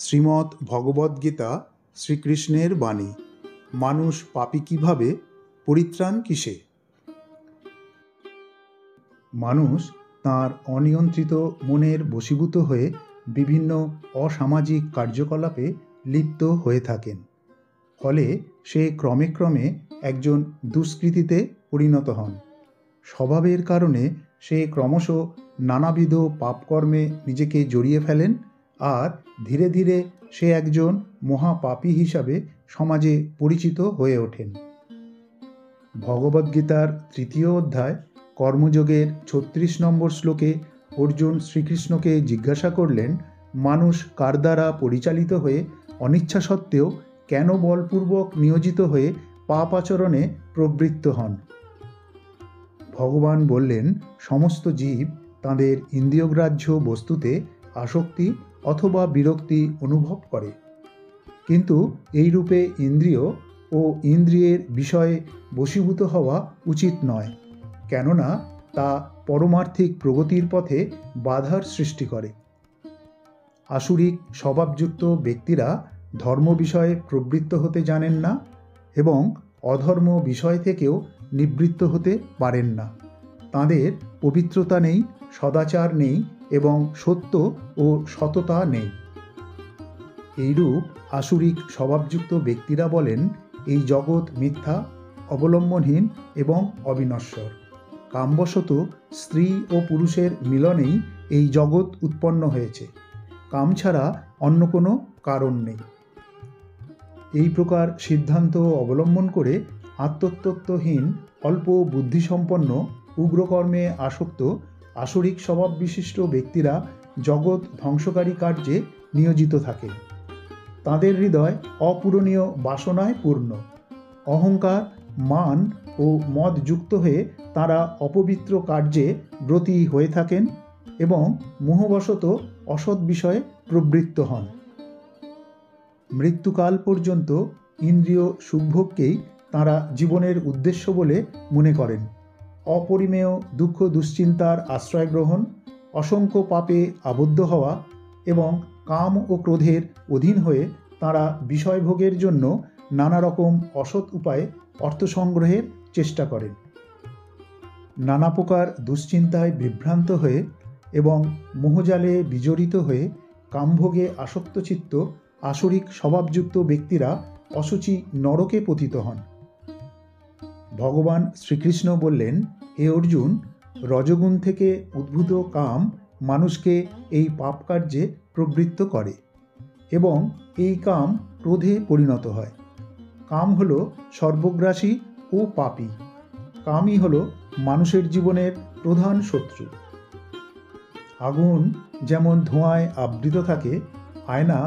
শ্রীমদ্ ভগবদ্গীতা শ্রীকৃষ্ণের বাণী। মানুষ পাপী কিভাবে, পরিত্রাণ কিসে? মানুষ তাঁর অনিয়ন্ত্রিত মনের বশীভূত হয়ে বিভিন্ন অসামাজিক কার্যকলাপে লিপ্ত হয়ে থাকেন। ফলে সে ক্রমে ক্রমে একজন দুষ্কৃতীতে পরিণত হন। স্বভাবের কারণে সে ক্রমশ নানাবিধ পাপকর্মে নিজেকে জড়িয়ে ফেলেন, আর ধীরে ধীরে সে একজন মহাপাপী হিসাবে সমাজে পরিচিত হয়ে ওঠেন। ভগবদ্গীতার ৩য় অধ্যায় কর্মযোগের ৩৬ নম্বর শ্লোকে অর্জুন শ্রীকৃষ্ণকে জিজ্ঞাসা করলেন, মানুষ কার দ্বারা পরিচালিত হয়ে অনিচ্ছা সত্ত্বেও কেন বলপূর্বক নিয়োজিত হয়ে পাপ আচরণে প্রবৃত্ত হন? ভগবান বললেন, সমস্ত জীব তাদের ইন্দ্রিয়গ্রাহ্য বস্তুতে আসক্তি অথবা বিরক্তি অনুভব করে, কিন্তু এই রূপে ইন্দ্রিয় ও ইন্দ্রিয়ের বিষয়ে বশীভূত হওয়া উচিত নয়, কেননা তা পরমার্থিক প্রগতির পথে বাধার সৃষ্টি করে। আসুরিক স্বভাবযুক্ত ব্যক্তিরা ধর্ম বিষয়ে প্রবৃত্ত হতে জানেন না এবং অধর্ম বিষয় থেকেও নিবৃত্ত হতে পারেন না। তাঁদের পবিত্রতা নেই, সদাচার নেই এবং সত্য ও সততা নেই। এইরূপ আসুরিক স্বভাবযুক্ত ব্যক্তিরা বলেন, এই জগৎ মিথ্যা, অবলম্বনহীন এবং অবিনশ্বর। কামবশত স্ত্রী ও পুরুষের মিলনেই এই জগৎ উৎপন্ন হয়েছে, কাম ছাড়া অন্য কোনো কারণ নেই। এই প্রকার সিদ্ধান্ত অবলম্বন করে আত্মতত্ত্বহীন, অল্প বুদ্ধিসম্পন্ন, উগ্রকর্মে আসক্ত আসরিক স্বভাব বিশিষ্ট ব্যক্তিরা জগৎ ধ্বংসকারী কার্যে নিয়োজিত থাকেন। তাদের হৃদয় অপূরণীয় বাসনায় পূর্ণ। অহংকার, মান ও মদ যুক্ত হয়ে তারা অপবিত্র কার্যে ব্রতী হয়ে থাকেন এবং মোহবশত অসৎ বিষয়ে প্রবৃত্ত হন। মৃত্যুকাল পর্যন্ত ইন্দ্রিয় সুখভোগকেই তাঁরা জীবনের উদ্দেশ্য বলে মনে করেন। অপরিমেয় দুঃখ দুশ্চিন্তার আশ্রয় গ্রহণ, অসংখ্য পাপে আবদ্ধ হওয়া এবং কাম ও ক্রোধের অধীন হয়ে তাঁরা বিষয়ভোগের জন্য নানা রকম অসৎ উপায়ে অর্থ সংগ্রহের চেষ্টা করেন। নানা প্রকার দুশ্চিন্তায় বিভ্রান্ত হয়ে এবং মোহজালে বিজড়িত হয়ে কামভোগে আসক্তচিত্ত আসরিক স্বভাবযুক্ত ব্যক্তিরা অশুচি নরকে পতিত হন। ভগবান শ্রীকৃষ্ণ বললেন, হে অর্জুন, রজগুণ থেকে উদ্ভূত কাম মানুষকে এই পাপ কার্যে প্রবৃত্ত করে এবং এই কাম ক্রোধে পরিণত হয়। কাম হল সর্বগ্রাসী ও পাপী। কামই হল মানুষের জীবনের প্রধান শত্রু। আগুন যেমন ধোঁয়ায় আবৃত থাকে, আয়না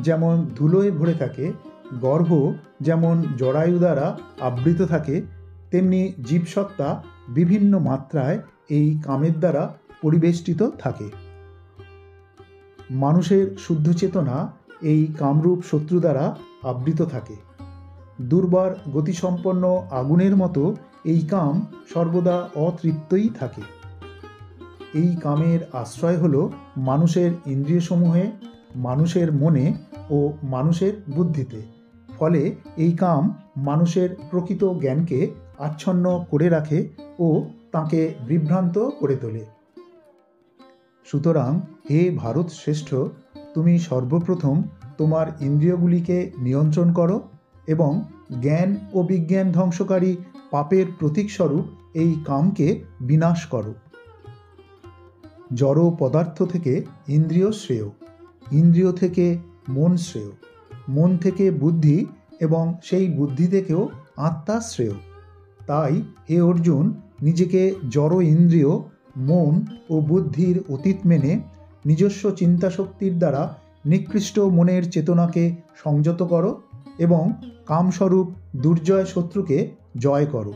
যেমন ধুলোয় ভরে থাকে, গর্ভ যেমন জরায়ু দ্বারা আবৃত থাকে, তেমনি জীবসত্তা বিভিন্ন মাত্রায় এই কামের দ্বারা পরিবেষ্টিত থাকে। মানুষের শুদ্ধ চেতনা এই কামরূপ শত্রু দ্বারা আবৃত থাকে। দুর্বার গতিসম্পন্ন আগুনের মতো এই কাম সর্বদা অতৃপ্তই থাকে। এই কামের আশ্রয় হল মানুষের ইন্দ্রিয়সমূহে, মানুষের মনে ও মানুষের বুদ্ধিতে। ফলে এই কাম মানুষের প্রকৃত জ্ঞানকে আচ্ছন্ন করে রাখে ও তাকে বিভ্রান্ত করে তোলে। সুতরাং হে ভারত শ্রেষ্ঠ, তুমি সর্বপ্রথম তোমার ইন্দ্রিয়গুলিকে নিয়ন্ত্রণ করো এবং জ্ঞান ও বিজ্ঞান ধ্বংসকারী পাপের প্রতীকস্বরূপ এই কামকে বিনাশ করো। জড় পদার্থ থেকে ইন্দ্রিয় শ্রেয়, ইন্দ্রিয় থেকে মন শ্রেয়, মন থেকে বুদ্ধি এবং সেই বুদ্ধি থেকেও আত্মা শ্রেয়। তাই হে অর্জুন, নিজেকে জড় ইন্দ্রিয়, মন ও বুদ্ধির অতীত মেনে নিজস্ব চিন্তাশক্তির দ্বারা নিকৃষ্ট মনের চেতনাকে সংযত করো এবং কামস্বরূপ দুর্জয় শত্রুকে জয় করো।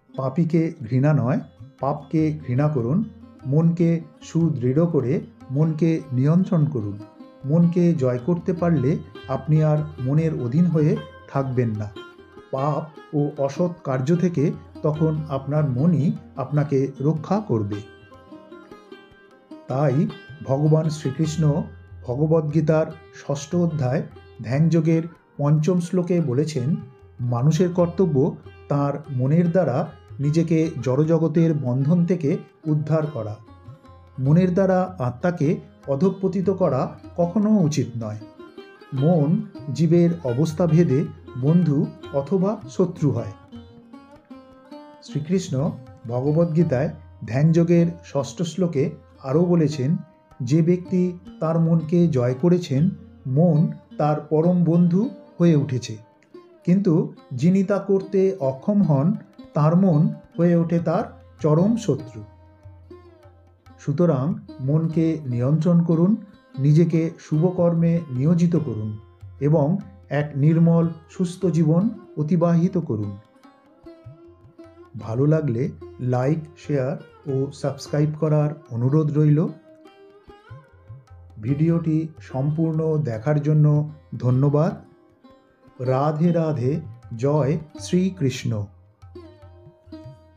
পাপীকে ঘৃণা নয়, পাপকে ঘৃণা করুন। মনকে সুদৃঢ় করে মনকে নিয়ন্ত্রণ করুন। মনকে জয় করতে পারলে আপনি আর মনের অধীন হয়ে থাকবেন না। পাপ ও অসৎ কার্য থেকে তখন আপনার মনই আপনাকে রক্ষা করবে। তাই ভগবান শ্রীকৃষ্ণ ভগবদ্গীতার 6ষ্ঠ অধ্যায় ধ্যানযোগের 5ম শ্লোকে বলেছেন, মানুষের কর্তব্য তার মনের দ্বারা নিজেকে জড়জগতের বন্ধন থেকে উদ্ধার করা। মনের দ্বারা আত্মাকে অধঃপতিত করা কখনো উচিত নয়। মন জীবের অবস্থা ভেদে বন্ধু অথবা শত্রু হয়। শ্রীকৃষ্ণ ভগবদ্গীতায় ধ্যানযোগের 6ষ্ঠ শ্লোকে আরও বলেছেন, যে ব্যক্তি তার মনকে জয় করেছেন, মন তার পরম বন্ধু হয়ে উঠেছে, কিন্তু যিনি তা করতে অক্ষম হন, তার মন হয়ে ওঠে তার চরম শত্রু। সুতরাং মনকে নিয়ন্ত্রণ করুন, নিজেকে শুভকর্মে নিয়োজিত করুন এবং এক নির্মল সুস্থ জীবন অতিবাহিত করুন। ভালো লাগলে লাইক, শেয়ার ও সাবস্ক্রাইব করার অনুরোধ রইল। ভিডিওটি সম্পূর্ণ দেখার জন্য ধন্যবাদ। রাধে রাধে। জয় শ্রীকৃষ্ণ।